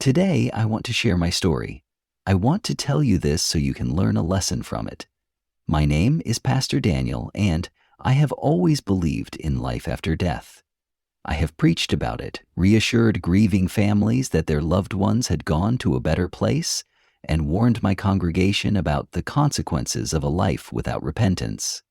Today, I want to share my story. I want to tell you this so you can learn a lesson from it. My name is Pastor Daniel, and I have always believed in life after death. I have preached about it, reassured grieving families that their loved ones had gone to a better place, and warned my congregation about the consequences of a life without repentance.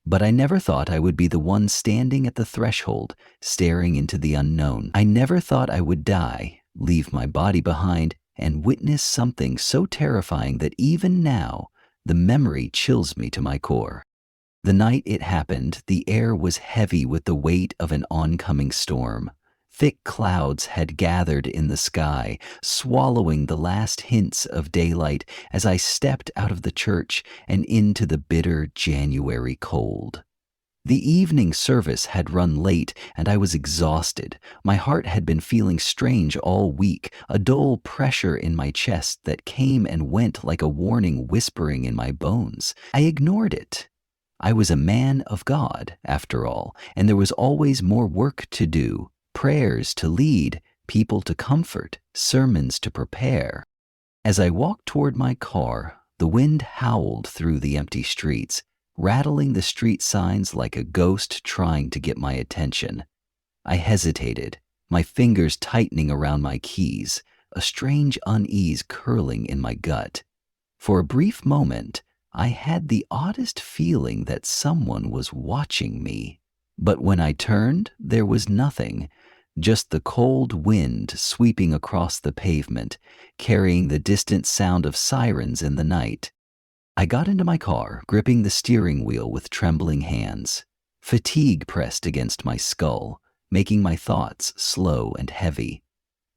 But I never thought I would be the one standing at the threshold, staring into the unknown. I never thought I would die, leave my body behind, and witness something so terrifying that even now, the memory chills me to my core. The night it happened, the air was heavy with the weight of an oncoming storm. Thick clouds had gathered in the sky, swallowing the last hints of daylight as I stepped out of the church and into the bitter January cold. The evening service had run late and I was exhausted. My heart had been feeling strange all week, a dull pressure in my chest that came and went like a warning whispering in my bones. I ignored it. I was a man of God, after all, and there was always more work to do, prayers to lead, people to comfort, sermons to prepare. As I walked toward my car, the wind howled through the empty streets, rattling the street signs like a ghost trying to get my attention. I hesitated, my fingers tightening around my keys, a strange unease curling in my gut. For a brief moment, I had the oddest feeling that someone was watching me. But when I turned, there was nothing, just the cold wind sweeping across the pavement, carrying the distant sound of sirens in the night. I got into my car, gripping the steering wheel with trembling hands. Fatigue pressed against my skull, making my thoughts slow and heavy.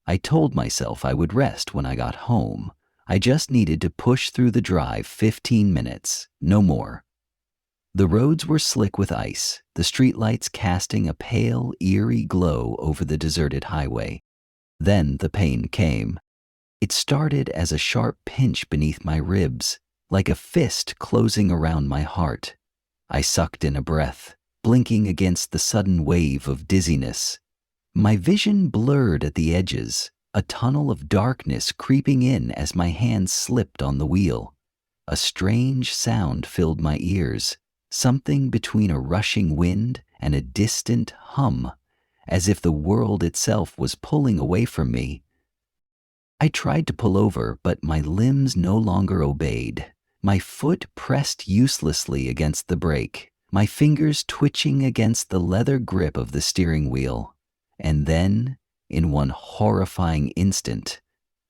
I told myself I would rest when I got home. I just needed to push through the drive 15 minutes, no more. The roads were slick with ice, the streetlights casting a pale, eerie glow over the deserted highway. Then the pain came. It started as a sharp pinch beneath my ribs, like a fist closing around my heart. I sucked in a breath, blinking against the sudden wave of dizziness. My vision blurred at the edges, a tunnel of darkness creeping in as my hands slipped on the wheel. A strange sound filled my ears, something between a rushing wind and a distant hum, as if the world itself was pulling away from me. I tried to pull over, but my limbs no longer obeyed. My foot pressed uselessly against the brake, my fingers twitching against the leather grip of the steering wheel. And then, in one horrifying instant,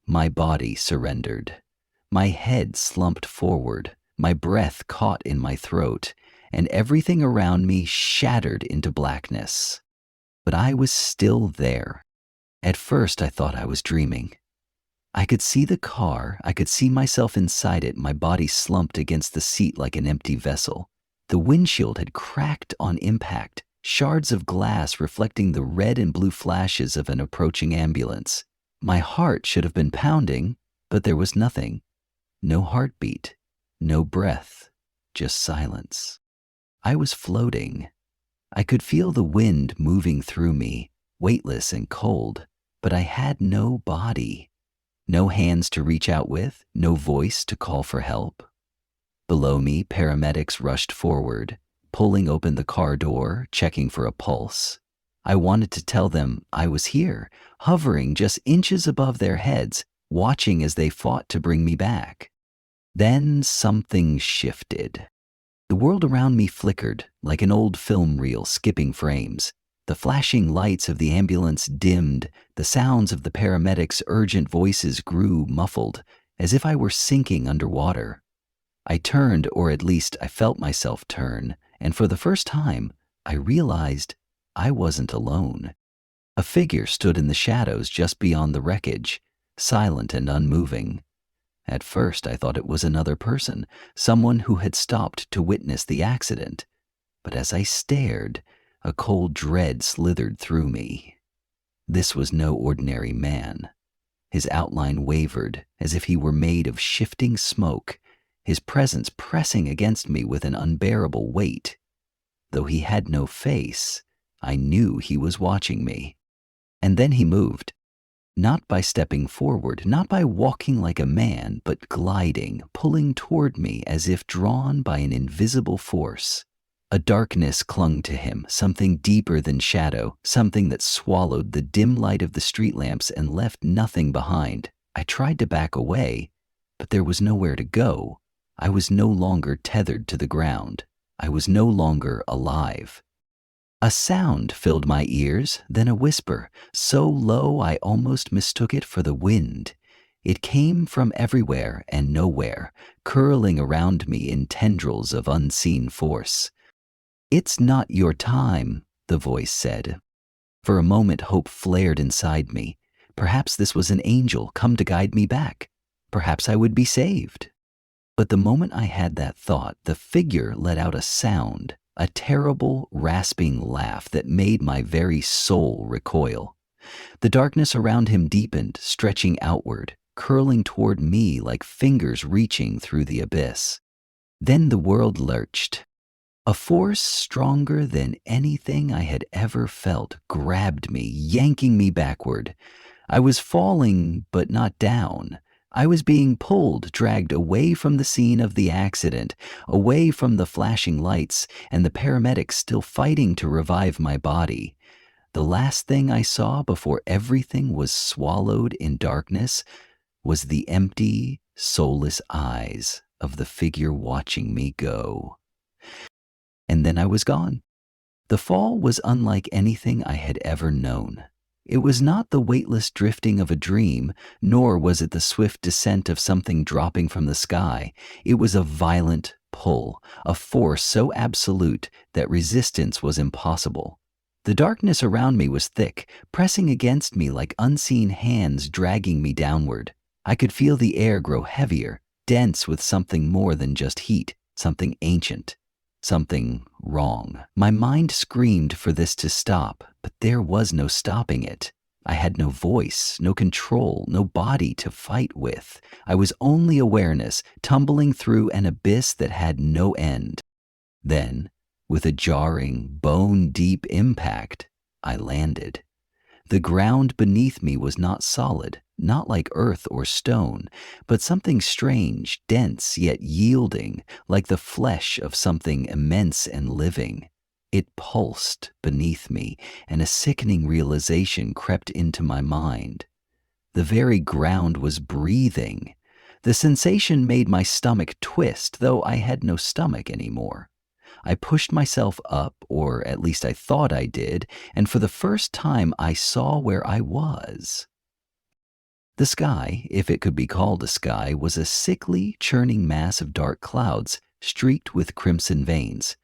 my body surrendered. My head slumped forward, my breath caught in my throat, and everything around me shattered into blackness. But I was still there. At first I thought I was dreaming. I could see the car, I could see myself inside it, my body slumped against the seat like an empty vessel. The windshield had cracked on impact, shards of glass reflecting the red and blue flashes of an approaching ambulance. My heart should have been pounding, but there was nothing. No heartbeat, no breath, just silence. I was floating. I could feel the wind moving through me, weightless and cold, but I had no body. No hands to reach out with, no voice to call for help. Below me, paramedics rushed forward, pulling open the car door, checking for a pulse. I wanted to tell them I was here, hovering just inches above their heads, watching as they fought to bring me back. Then something shifted. The world around me flickered, like an old film reel skipping frames. The flashing lights of the ambulance dimmed, the sounds of the paramedics' urgent voices grew muffled, as if I were sinking underwater. I turned, or at least I felt myself turn, and for the first time, I realized I wasn't alone. A figure stood in the shadows just beyond the wreckage, silent and unmoving. At first, I thought it was another person, someone who had stopped to witness the accident. But as I stared, a cold dread slithered through me. This was no ordinary man. His outline wavered, as if he were made of shifting smoke, his presence pressing against me with an unbearable weight. Though he had no face, I knew he was watching me. And then he moved. Not by stepping forward, not by walking like a man, but gliding, pulling toward me as if drawn by an invisible force. A darkness clung to him, something deeper than shadow, something that swallowed the dim light of the street lamps and left nothing behind. I tried to back away, but there was nowhere to go. I was no longer tethered to the ground. I was no longer alive. A sound filled my ears, then a whisper, so low I almost mistook it for the wind. It came from everywhere and nowhere, curling around me in tendrils of unseen force. "It's not your time," the voice said. For a moment hope flared inside me. Perhaps this was an angel come to guide me back. Perhaps I would be saved. But the moment I had that thought, the figure let out a sound, a terrible, rasping laugh that made my very soul recoil. The darkness around him deepened, stretching outward, curling toward me like fingers reaching through the abyss. Then the world lurched. A force stronger than anything I had ever felt grabbed me, yanking me backward. I was falling, but not down. I was being pulled, dragged away from the scene of the accident, away from the flashing lights and the paramedics still fighting to revive my body. The last thing I saw before everything was swallowed in darkness was the empty, soulless eyes of the figure watching me go. And then I was gone. The fall was unlike anything I had ever known. It was not the weightless drifting of a dream, nor was it the swift descent of something dropping from the sky. It was a violent pull, a force so absolute that resistance was impossible. The darkness around me was thick, pressing against me like unseen hands dragging me downward. I could feel the air grow heavier, dense with something more than just heat, something ancient. Something wrong. My mind screamed for this to stop, but there was no stopping it. I had no voice, no control, no body to fight with. I was only awareness, tumbling through an abyss that had no end. Then, with a jarring, bone-deep impact, I landed. The ground beneath me was not solid, not like earth or stone, but something strange, dense yet yielding, like the flesh of something immense and living. It pulsed beneath me, and a sickening realization crept into my mind. The very ground was breathing. The sensation made my stomach twist, though I had no stomach anymore. I pushed myself up, or at least I thought I did, and for the first time I saw where I was. The sky, if it could be called a sky, was a sickly, churning mass of dark clouds, streaked with crimson veins.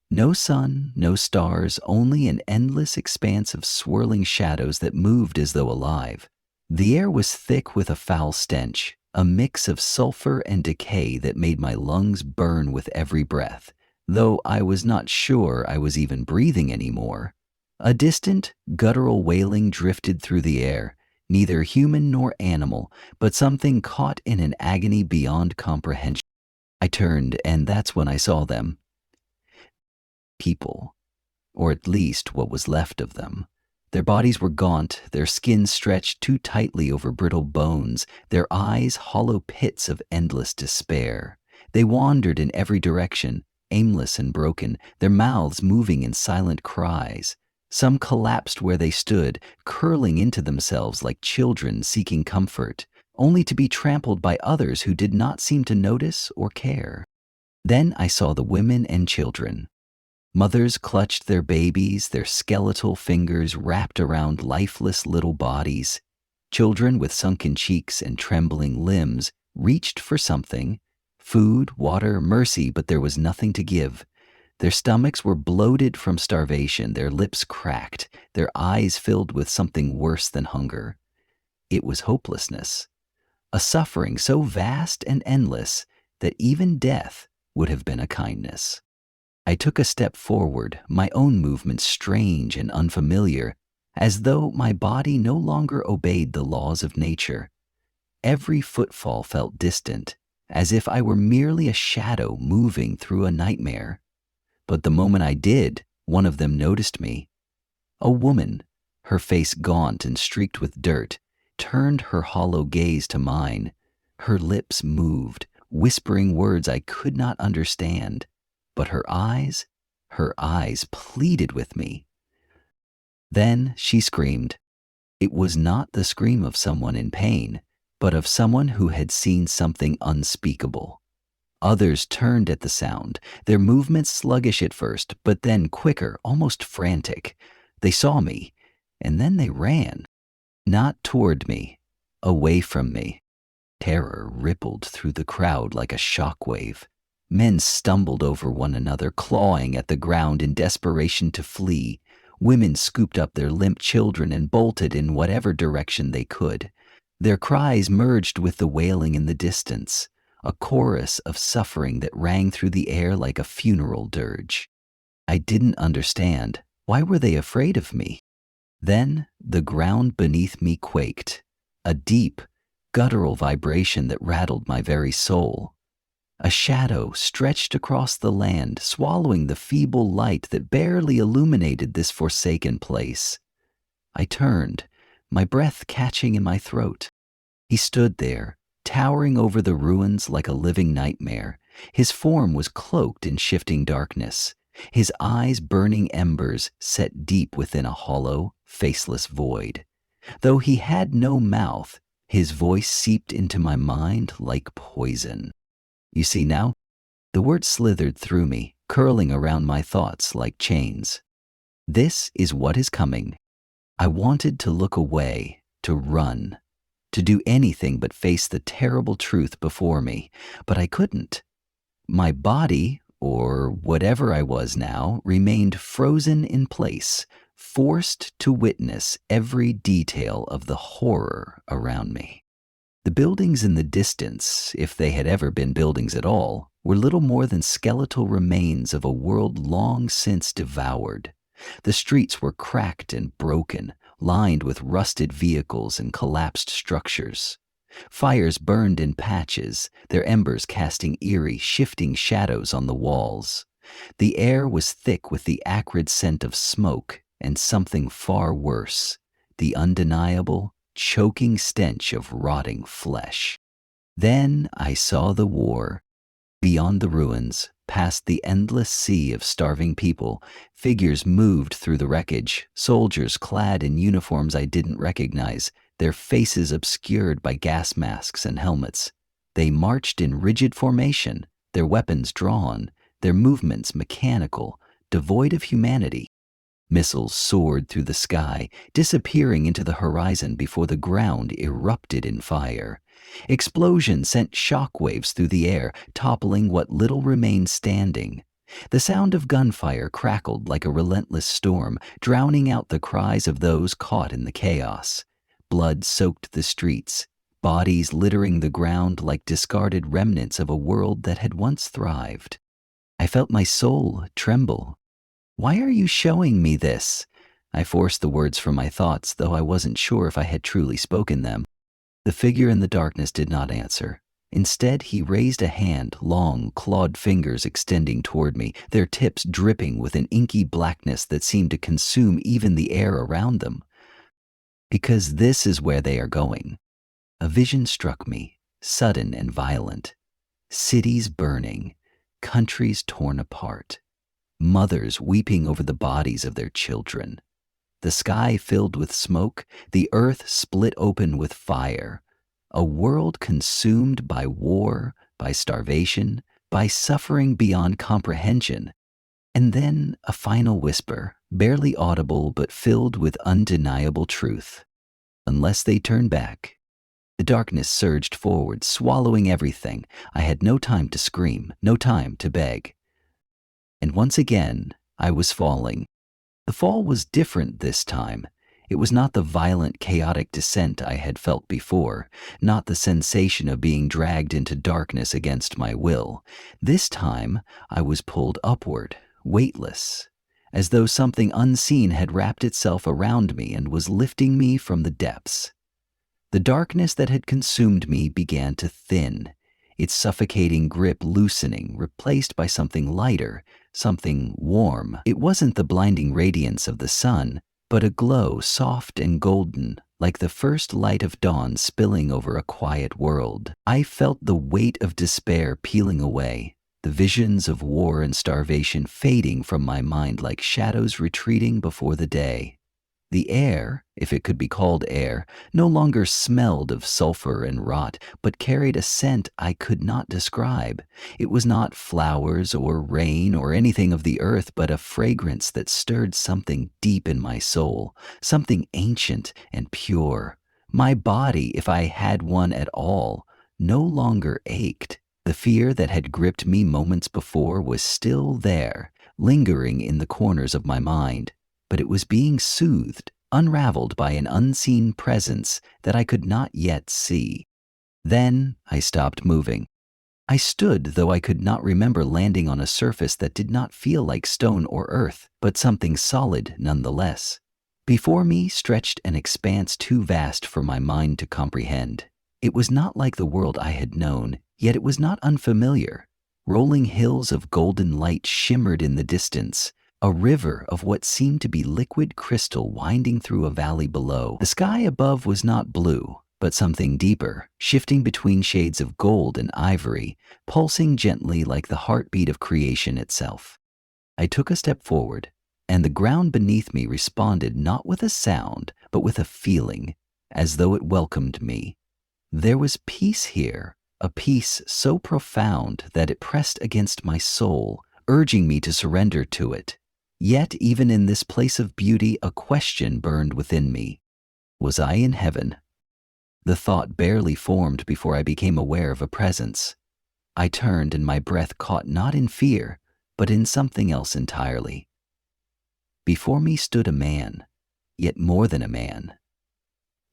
No sun, no stars, only an endless expanse of swirling shadows that moved as though alive. The air was thick with a foul stench, a mix of sulfur and decay that made my lungs burn with every breath, though I was not sure I was even breathing anymore. A distant, guttural wailing drifted through the air, neither human nor animal, but something caught in an agony beyond comprehension. I turned, and that's when I saw them. People, or at least what was left of them. Their bodies were gaunt, their skin stretched too tightly over brittle bones, their eyes hollow pits of endless despair. They wandered in every direction, aimless and broken, their mouths moving in silent cries. Some collapsed where they stood, curling into themselves like children seeking comfort, only to be trampled by others who did not seem to notice or care. Then I saw the women and children. Mothers clutched their babies, their skeletal fingers wrapped around lifeless little bodies. Children with sunken cheeks and trembling limbs reached for something, food, water, mercy, but there was nothing to give. Their stomachs were bloated from starvation, their lips cracked, their eyes filled with something worse than hunger. It was hopelessness, a suffering so vast and endless that even death would have been a kindness. I took a step forward, my own movements strange and unfamiliar, as though my body no longer obeyed the laws of nature. Every footfall felt distant, as if I were merely a shadow moving through a nightmare. But the moment I did, one of them noticed me. A woman, her face gaunt and streaked with dirt, turned her hollow gaze to mine. Her lips moved, whispering words I could not understand, but her eyes pleaded with me. Then she screamed. It was not the scream of someone in pain, but of someone who had seen something unspeakable. Others turned at the sound, their movements sluggish at first, but then quicker, almost frantic. They saw me, and then they ran. Not toward me, away from me. Terror rippled through the crowd like a shockwave. Men stumbled over one another, clawing at the ground in desperation to flee. Women scooped up their limp children and bolted in whatever direction they could. Their cries merged with the wailing in the distance, a chorus of suffering that rang through the air like a funeral dirge. I didn't understand. Why were they afraid of me? Then the ground beneath me quaked, a deep, guttural vibration that rattled my very soul. A shadow stretched across the land, swallowing the feeble light that barely illuminated this forsaken place. I turned, my breath catching in my throat. He stood there, towering over the ruins like a living nightmare. His form was cloaked in shifting darkness, his eyes burning embers set deep within a hollow, faceless void. Though he had no mouth, his voice seeped into my mind like poison. You see now? The words slithered through me, curling around my thoughts like chains. This is what is coming. I wanted to look away, to run, to do anything but face the terrible truth before me, but I couldn't. My body, or whatever I was now, remained frozen in place, forced to witness every detail of the horror around me. The buildings in the distance, if they had ever been buildings at all, were little more than skeletal remains of a world long since devoured. The streets were cracked and broken, lined with rusted vehicles and collapsed structures. Fires burned in patches, their embers casting eerie, shifting shadows on the walls. The air was thick with the acrid scent of smoke and something far worse, the undeniable, choking stench of rotting flesh. Then I saw the war. Beyond the ruins, past the endless sea of starving people, figures moved through the wreckage, soldiers clad in uniforms I didn't recognize, their faces obscured by gas masks and helmets. They marched in rigid formation, their weapons drawn, their movements mechanical, devoid of humanity. Missiles soared through the sky, disappearing into the horizon before the ground erupted in fire. Explosions sent shockwaves through the air, toppling what little remained standing. The sound of gunfire crackled like a relentless storm, drowning out the cries of those caught in the chaos. Blood soaked the streets, bodies littering the ground like discarded remnants of a world that had once thrived. I felt my soul tremble. Why are you showing me this? I forced the words from my thoughts, though I wasn't sure if I had truly spoken them. The figure in the darkness did not answer. Instead, he raised a hand, long, clawed fingers extending toward me, their tips dripping with an inky blackness that seemed to consume even the air around them. Because this is where they are going. A vision struck me, sudden and violent. Cities burning, countries torn apart. Mothers weeping over the bodies of their children. The sky filled with smoke, the earth split open with fire. A world consumed by war, by starvation, by suffering beyond comprehension. And then a final whisper, barely audible but filled with undeniable truth. Unless they turn back. The darkness surged forward, swallowing everything. I had no time to scream, no time to beg. And once again, I was falling. The fall was different this time. It was not the violent, chaotic descent I had felt before, not the sensation of being dragged into darkness against my will. This time, I was pulled upward, weightless, as though something unseen had wrapped itself around me and was lifting me from the depths. The darkness that had consumed me began to thin, its suffocating grip loosening, replaced by something lighter, something warm. It wasn't the blinding radiance of the sun, but a glow soft and golden, like the first light of dawn spilling over a quiet world. I felt the weight of despair peeling away, the visions of war and starvation fading from my mind like shadows retreating before the day. The air, if it could be called air, no longer smelled of sulfur and rot, but carried a scent I could not describe. It was not flowers or rain or anything of the earth, but a fragrance that stirred something deep in my soul, something ancient and pure. My body, if I had one at all, no longer ached. The fear that had gripped me moments before was still there, lingering in the corners of my mind, but it was being soothed, unraveled by an unseen presence that I could not yet see. Then I stopped moving. I stood, though I could not remember landing on a surface that did not feel like stone or earth, but something solid nonetheless. Before me stretched an expanse too vast for my mind to comprehend. It was not like the world I had known, yet it was not unfamiliar. Rolling hills of golden light shimmered in the distance, a river of what seemed to be liquid crystal winding through a valley below. The sky above was not blue, but something deeper, shifting between shades of gold and ivory, pulsing gently like the heartbeat of creation itself. I took a step forward, and the ground beneath me responded not with a sound, but with a feeling, as though it welcomed me. There was peace here, a peace so profound that it pressed against my soul, urging me to surrender to it. Yet even in this place of beauty, a question burned within me. Was I in heaven? The thought barely formed before I became aware of a presence. I turned and my breath caught not in fear, but in something else entirely. Before me stood a man, yet more than a man.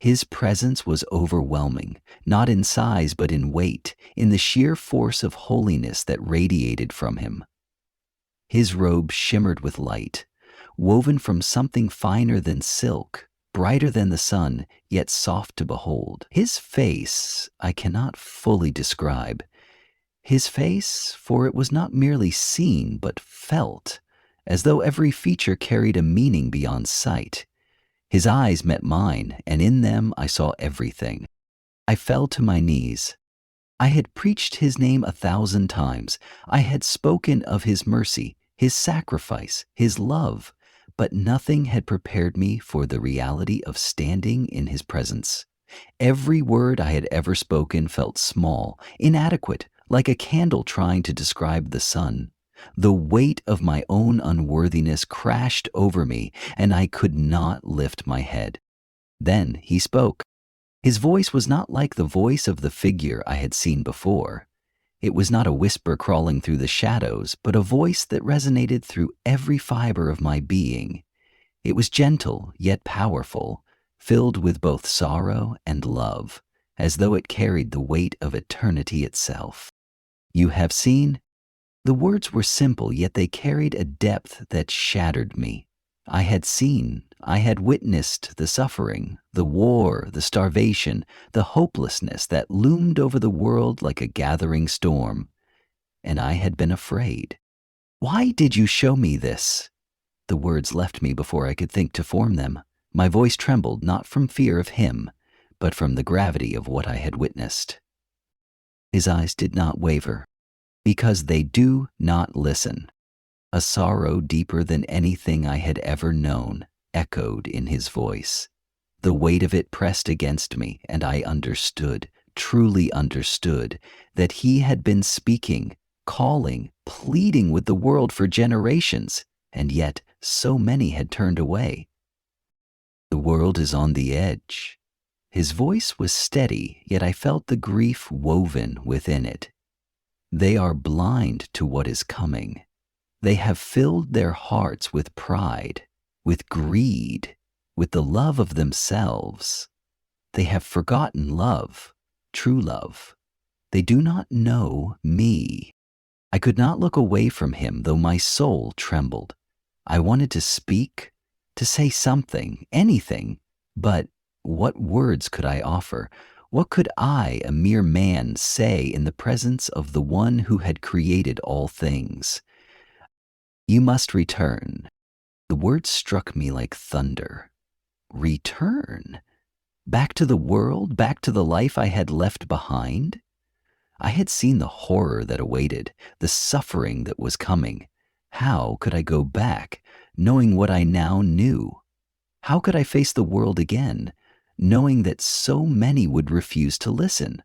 His presence was overwhelming, not in size but in weight, in the sheer force of holiness that radiated from him. His robe shimmered with light, woven from something finer than silk, brighter than the sun, yet soft to behold. His face I cannot fully describe. His face, for it was not merely seen but felt, as though every feature carried a meaning beyond sight. His eyes met mine, and in them I saw everything. I fell to my knees. I had preached his name 1,000 times. I had spoken of his mercy, his sacrifice, his love, but nothing had prepared me for the reality of standing in his presence. Every word I had ever spoken felt small, inadequate, like a candle trying to describe the sun. The weight of my own unworthiness crashed over me, and I could not lift my head. Then he spoke. His voice was not like the voice of the figure I had seen before. It was not a whisper crawling through the shadows, but a voice that resonated through every fiber of my being. It was gentle, yet powerful, filled with both sorrow and love, as though it carried the weight of eternity itself. You have seen? The words were simple, yet they carried a depth that shattered me. I had seen, I had witnessed the suffering, the war, the starvation, the hopelessness that loomed over the world like a gathering storm, and I had been afraid. Why did you show me this? The words left me before I could think to form them. My voice trembled not from fear of him, but from the gravity of what I had witnessed. His eyes did not waver, because they do not listen. A sorrow deeper than anything I had ever known echoed in his voice. The weight of it pressed against me, and I understood, truly understood, that he had been speaking, calling, pleading with the world for generations, and yet so many had turned away. The world is on the edge. His voice was steady, yet I felt the grief woven within it. They are blind to what is coming. They have filled their hearts with pride, with greed, with the love of themselves. They have forgotten love, true love. They do not know me. I could not look away from him, though my soul trembled. I wanted to speak, to say something, anything, but what words could I offer? What could I, a mere man, say in the presence of the one who had created all things? You must return. The words struck me like thunder. Return? Back to the world, back to the life I had left behind? I had seen the horror that awaited, the suffering that was coming. How could I go back, knowing what I now knew? How could I face the world again, knowing that so many would refuse to listen?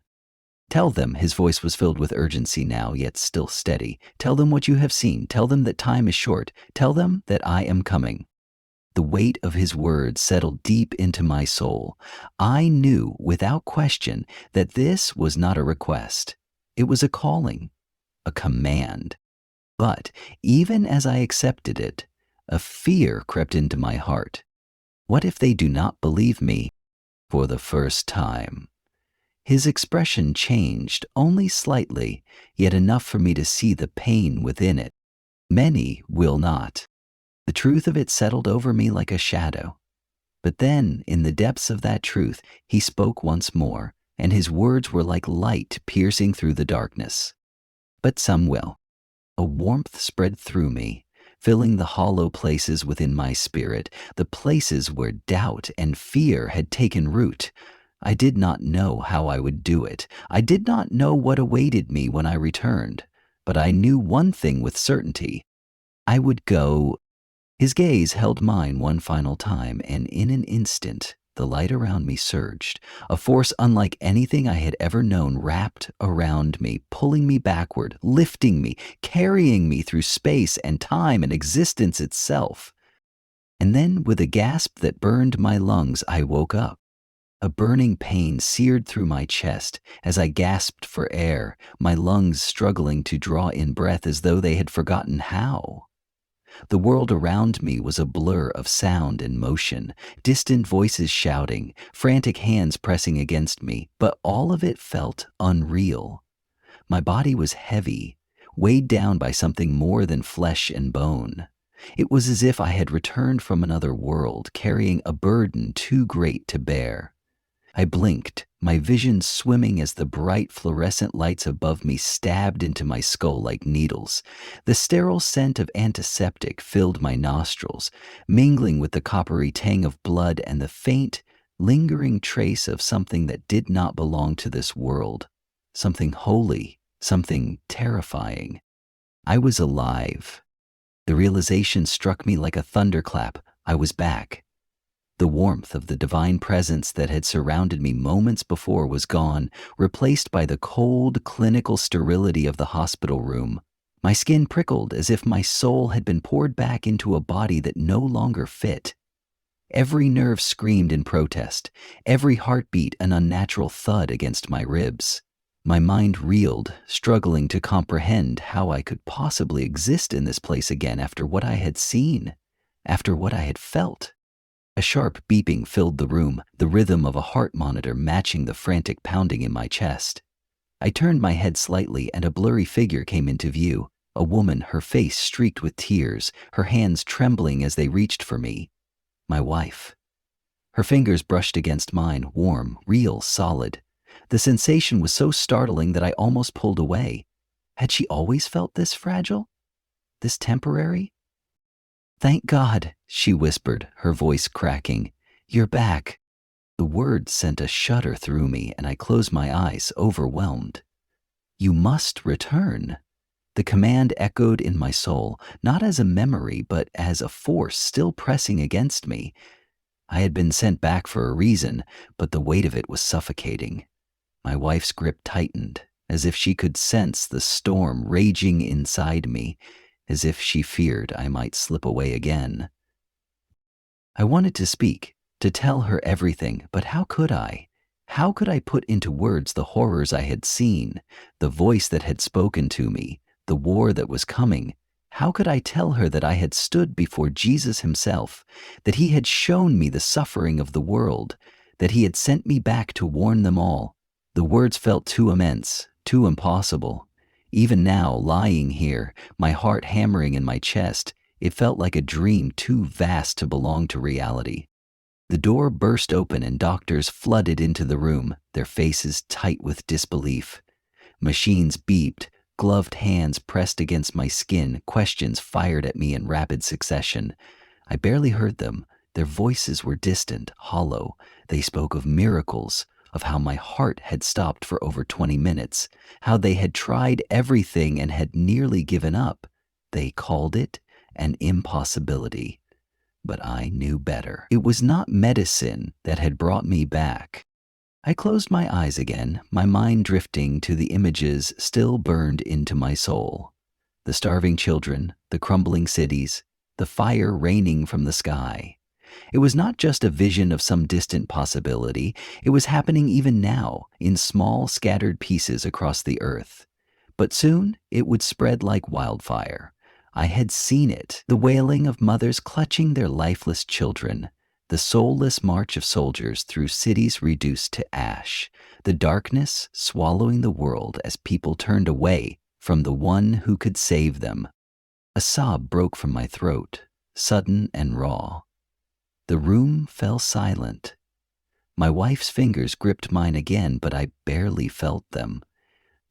Tell them, his voice was filled with urgency now, yet still steady. Tell them what you have seen. Tell them that time is short. Tell them that I am coming. The weight of his words settled deep into my soul. I knew without question that this was not a request. It was a calling, a command. But even as I accepted it, a fear crept into my heart. What if they do not believe me for the first time? His expression changed only slightly, yet enough for me to see the pain within it. Many will not. The truth of it settled over me like a shadow. But then, in the depths of that truth, he spoke once more, and his words were like light piercing through the darkness. But some will. A warmth spread through me, filling the hollow places within my spirit, the places where doubt and fear had taken root. I did not know how I would do it. I did not know what awaited me when I returned. But I knew one thing with certainty. I would go. His gaze held mine one final time, and in an instant, the light around me surged. A force unlike anything I had ever known wrapped around me, pulling me backward, lifting me, carrying me through space and time and existence itself. And then, with a gasp that burned my lungs, I woke up. A burning pain seared through my chest as I gasped for air, my lungs struggling to draw in breath as though they had forgotten how. The world around me was a blur of sound and motion, distant voices shouting, frantic hands pressing against me, but all of it felt unreal. My body was heavy, weighed down by something more than flesh and bone. It was as if I had returned from another world, carrying a burden too great to bear. I blinked, my vision swimming as the bright fluorescent lights above me stabbed into my skull like needles. The sterile scent of antiseptic filled my nostrils, mingling with the coppery tang of blood and the faint, lingering trace of something that did not belong to this world. Something holy, something terrifying. I was alive. The realization struck me like a thunderclap. I was back. The warmth of the divine presence that had surrounded me moments before was gone, replaced by the cold, clinical sterility of the hospital room. My skin prickled as if my soul had been poured back into a body that no longer fit. Every nerve screamed in protest, every heartbeat an unnatural thud against my ribs. My mind reeled, struggling to comprehend how I could possibly exist in this place again after what I had seen, after what I had felt. A sharp beeping filled the room, the rhythm of a heart monitor matching the frantic pounding in my chest. I turned my head slightly and a blurry figure came into view, a woman, her face streaked with tears, her hands trembling as they reached for me. My wife. Her fingers brushed against mine, warm, real, solid. The sensation was so startling that I almost pulled away. Had she always felt this fragile? This temporary? "Thank God," she whispered, her voice cracking. "You're back." The words sent a shudder through me, and I closed my eyes, overwhelmed. "You must return." The command echoed in my soul, not as a memory, but as a force still pressing against me. I had been sent back for a reason, but the weight of it was suffocating. My wife's grip tightened, as if she could sense the storm raging inside me, as if she feared I might slip away again. I wanted to speak, to tell her everything, but how could I? How could I put into words the horrors I had seen, the voice that had spoken to me, the war that was coming? How could I tell her that I had stood before Jesus himself, that he had shown me the suffering of the world, that he had sent me back to warn them all? The words felt too immense, too impossible. Even now, lying here, my heart hammering in my chest, it felt like a dream too vast to belong to reality. The door burst open and doctors flooded into the room, their faces tight with disbelief. Machines beeped, gloved hands pressed against my skin, questions fired at me in rapid succession. I barely heard them, Their voices were distant, hollow. They spoke of miracles, of how my heart had stopped for over 20 minutes, how they had tried everything and had nearly given up. They called it an impossibility. But I knew better. It was not medicine that had brought me back. I closed my eyes again, my mind drifting to the images still burned into my soul. The starving children, the crumbling cities, the fire raining from the sky. It was not just a vision of some distant possibility. It was happening even now, in small, scattered pieces across the earth. But soon it would spread like wildfire. I had seen it, the wailing of mothers clutching their lifeless children, the soulless march of soldiers through cities reduced to ash, the darkness swallowing the world as people turned away from the one who could save them. A sob broke from my throat, sudden and raw. The room fell silent. My wife's fingers gripped mine again, but I barely felt them.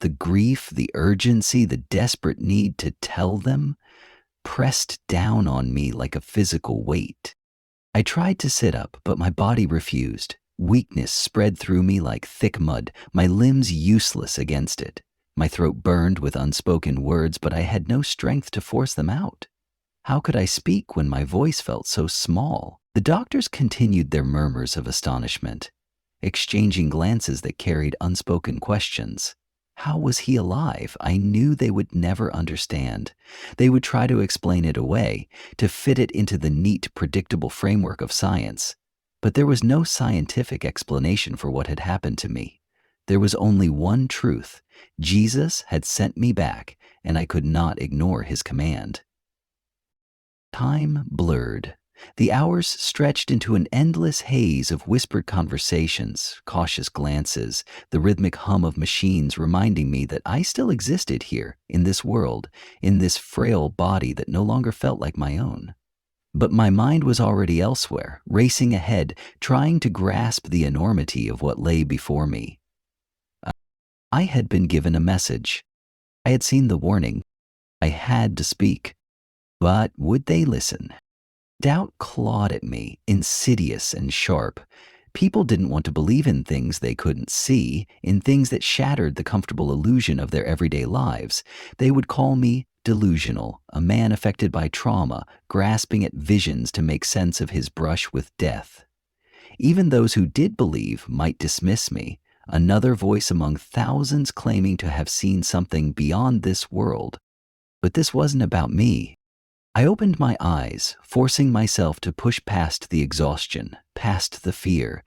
The grief, the urgency, the desperate need to tell them pressed down on me like a physical weight. I tried to sit up, but my body refused. Weakness spread through me like thick mud, my limbs useless against it. My throat burned with unspoken words, but I had no strength to force them out. How could I speak when my voice felt so small? The doctors continued their murmurs of astonishment, exchanging glances that carried unspoken questions. How was he alive? I knew they would never understand. They would try to explain it away, to fit it into the neat, predictable framework of science. But there was no scientific explanation for what had happened to me. There was only one truth. Jesus had sent me back, and I could not ignore his command. Time blurred. The hours stretched into an endless haze of whispered conversations, cautious glances, the rhythmic hum of machines reminding me that I still existed here, in this world, in this frail body that no longer felt like my own. But my mind was already elsewhere, racing ahead, trying to grasp the enormity of what lay before me. I had been given a message. I had seen the warning. I had to speak. But would they listen? Doubt clawed at me, insidious and sharp. People didn't want to believe in things they couldn't see, in things that shattered the comfortable illusion of their everyday lives. They would call me delusional, a man affected by trauma, grasping at visions to make sense of his brush with death. Even those who did believe might dismiss me, another voice among thousands claiming to have seen something beyond this world. But this wasn't about me. I opened my eyes, forcing myself to push past the exhaustion, past the fear.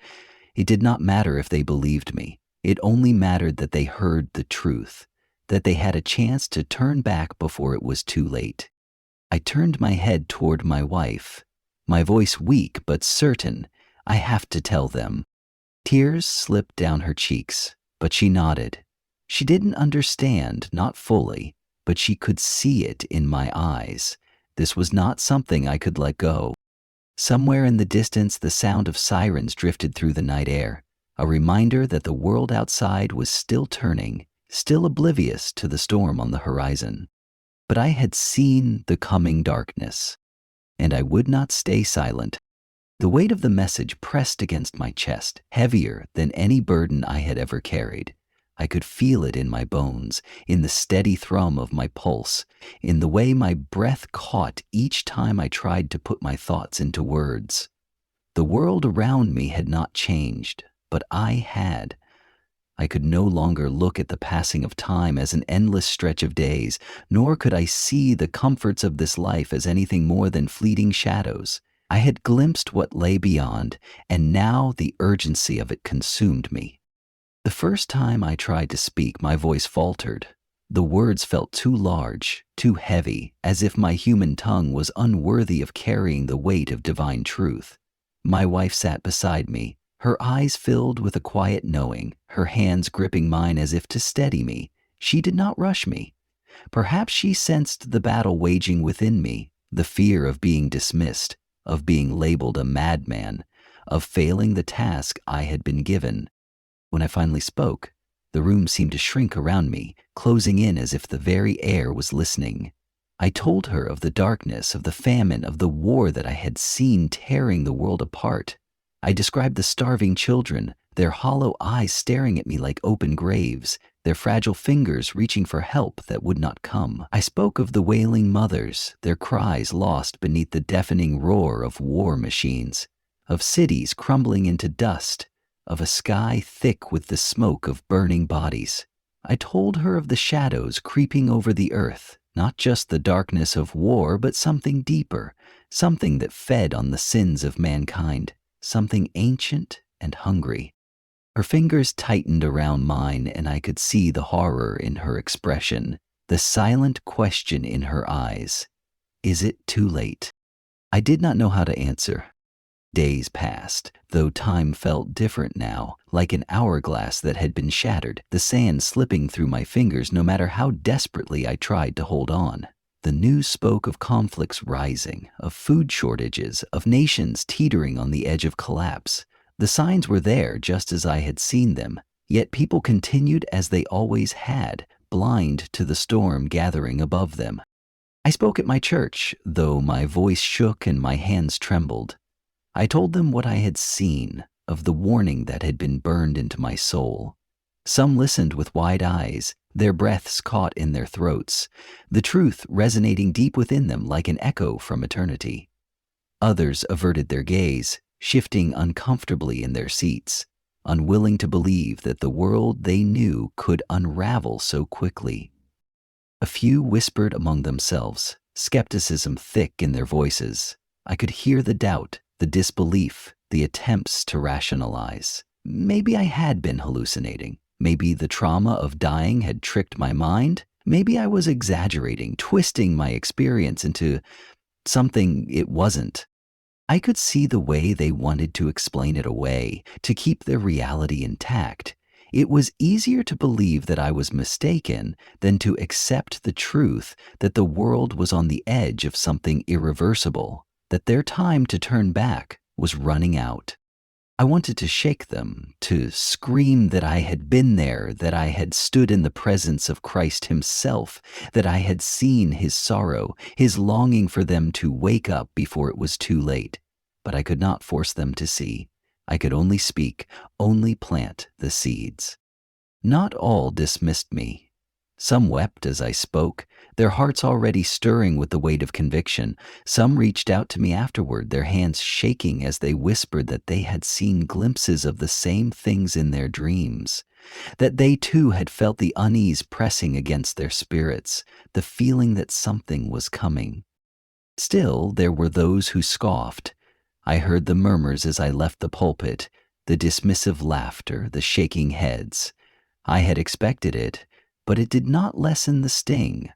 It did not matter if they believed me. It only mattered that they heard the truth, that they had a chance to turn back before it was too late. I turned my head toward my wife, my voice weak but certain. I have to tell them. Tears slipped down her cheeks, but she nodded. She didn't understand, not fully, but she could see it in my eyes. This was not something I could let go. Somewhere in the distance, the sound of sirens drifted through the night air, a reminder that the world outside was still turning, still oblivious to the storm on the horizon. But I had seen the coming darkness, and I would not stay silent. The weight of the message pressed against my chest, heavier than any burden I had ever carried. I could feel it in my bones, in the steady thrum of my pulse, in the way my breath caught each time I tried to put my thoughts into words. The world around me had not changed, but I had. I could no longer look at the passing of time as an endless stretch of days, nor could I see the comforts of this life as anything more than fleeting shadows. I had glimpsed what lay beyond, and now the urgency of it consumed me. The first time I tried to speak, my voice faltered. The words felt too large, too heavy, as if my human tongue was unworthy of carrying the weight of divine truth. My wife sat beside me, her eyes filled with a quiet knowing, her hands gripping mine as if to steady me. She did not rush me. Perhaps she sensed the battle waging within me, the fear of being dismissed, of being labeled a madman, of failing the task I had been given. When I finally spoke, the room seemed to shrink around me, closing in as if the very air was listening. I told her of the darkness, of the famine, of the war that I had seen tearing the world apart. I described the starving children, their hollow eyes staring at me like open graves, their fragile fingers reaching for help that would not come. I spoke of the wailing mothers, their cries lost beneath the deafening roar of war machines, of cities crumbling into dust, of a sky thick with the smoke of burning bodies. I told her of the shadows creeping over the earth, not just the darkness of war, but something deeper, something that fed on the sins of mankind, something ancient and hungry. Her fingers tightened around mine, and I could see the horror in her expression, the silent question in her eyes. Is it too late? I did not know how to answer. Days passed, though time felt different now, like an hourglass that had been shattered, the sand slipping through my fingers no matter how desperately I tried to hold on. The news spoke of conflicts rising, of food shortages, of nations teetering on the edge of collapse. The signs were there just as I had seen them, yet people continued as they always had, blind to the storm gathering above them. I spoke at my church, though my voice shook and my hands trembled. I told them what I had seen, of the warning that had been burned into my soul. Some listened with wide eyes, their breaths caught in their throats, the truth resonating deep within them like an echo from eternity. Others averted their gaze, shifting uncomfortably in their seats, unwilling to believe that the world they knew could unravel so quickly. A few whispered among themselves, skepticism thick in their voices. I could hear the doubt, the disbelief, the attempts to rationalize. Maybe I had been hallucinating. Maybe the trauma of dying had tricked my mind. Maybe I was exaggerating, twisting my experience into something it wasn't. I could see the way they wanted to explain it away, to keep their reality intact. It was easier to believe that I was mistaken than to accept the truth that the world was on the edge of something irreversible, that their time to turn back was running out. I wanted to shake them, to scream that I had been there, that I had stood in the presence of Christ himself, that I had seen his sorrow, his longing for them to wake up before it was too late. But I could not force them to see. I could only speak, only plant the seeds. Not all dismissed me. Some wept as I spoke, their hearts already stirring with the weight of conviction. Some reached out to me afterward, their hands shaking as they whispered that they had seen glimpses of the same things in their dreams, that they too had felt the unease pressing against their spirits, the feeling that something was coming. Still, there were those who scoffed. I heard the murmurs as I left the pulpit, the dismissive laughter, the shaking heads. I had expected it, but it did not lessen the sting.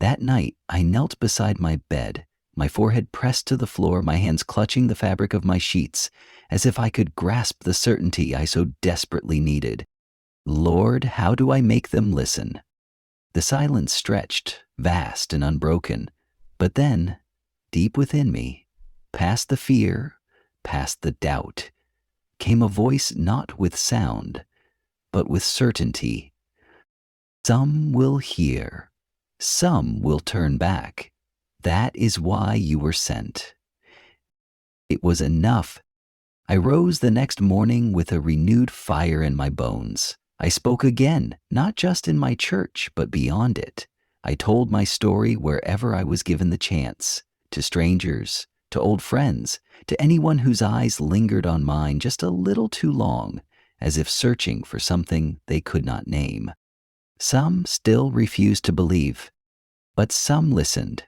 That night, I knelt beside my bed, my forehead pressed to the floor, my hands clutching the fabric of my sheets, as if I could grasp the certainty I so desperately needed. Lord, how do I make them listen? The silence stretched, vast and unbroken, but then, deep within me, past the fear, past the doubt, came a voice not with sound, but with certainty. Some will hear, some will turn back. That is why you were sent. It was enough. I rose the next morning with a renewed fire in my bones. I spoke again, not just in my church, but beyond it. I told my story wherever I was given the chance, to strangers, to old friends, to anyone whose eyes lingered on mine just a little too long, as if searching for something they could not name. Some still refused to believe, but some listened.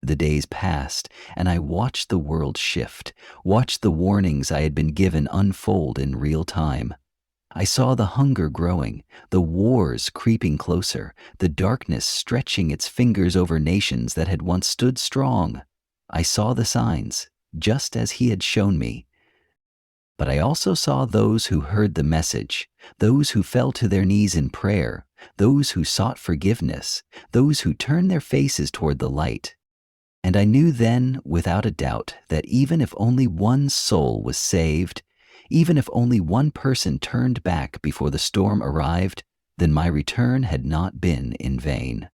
The days passed, and I watched the world shift, watched the warnings I had been given unfold in real time. I saw the hunger growing, the wars creeping closer, the darkness stretching its fingers over nations that had once stood strong. I saw the signs, just as he had shown me. But I also saw those who heard the message, those who fell to their knees in prayer, those who sought forgiveness, those who turned their faces toward the light. And I knew then, without a doubt, that even if only one soul was saved, even if only one person turned back before the storm arrived, then my return had not been in vain.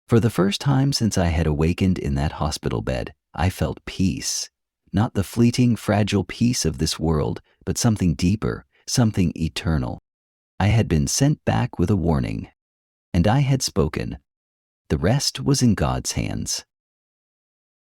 For the first time since I had awakened in that hospital bed, I felt peace. Not the fleeting, fragile peace of this world, but something deeper, something eternal. I had been sent back with a warning, and I had spoken. The rest was in God's hands.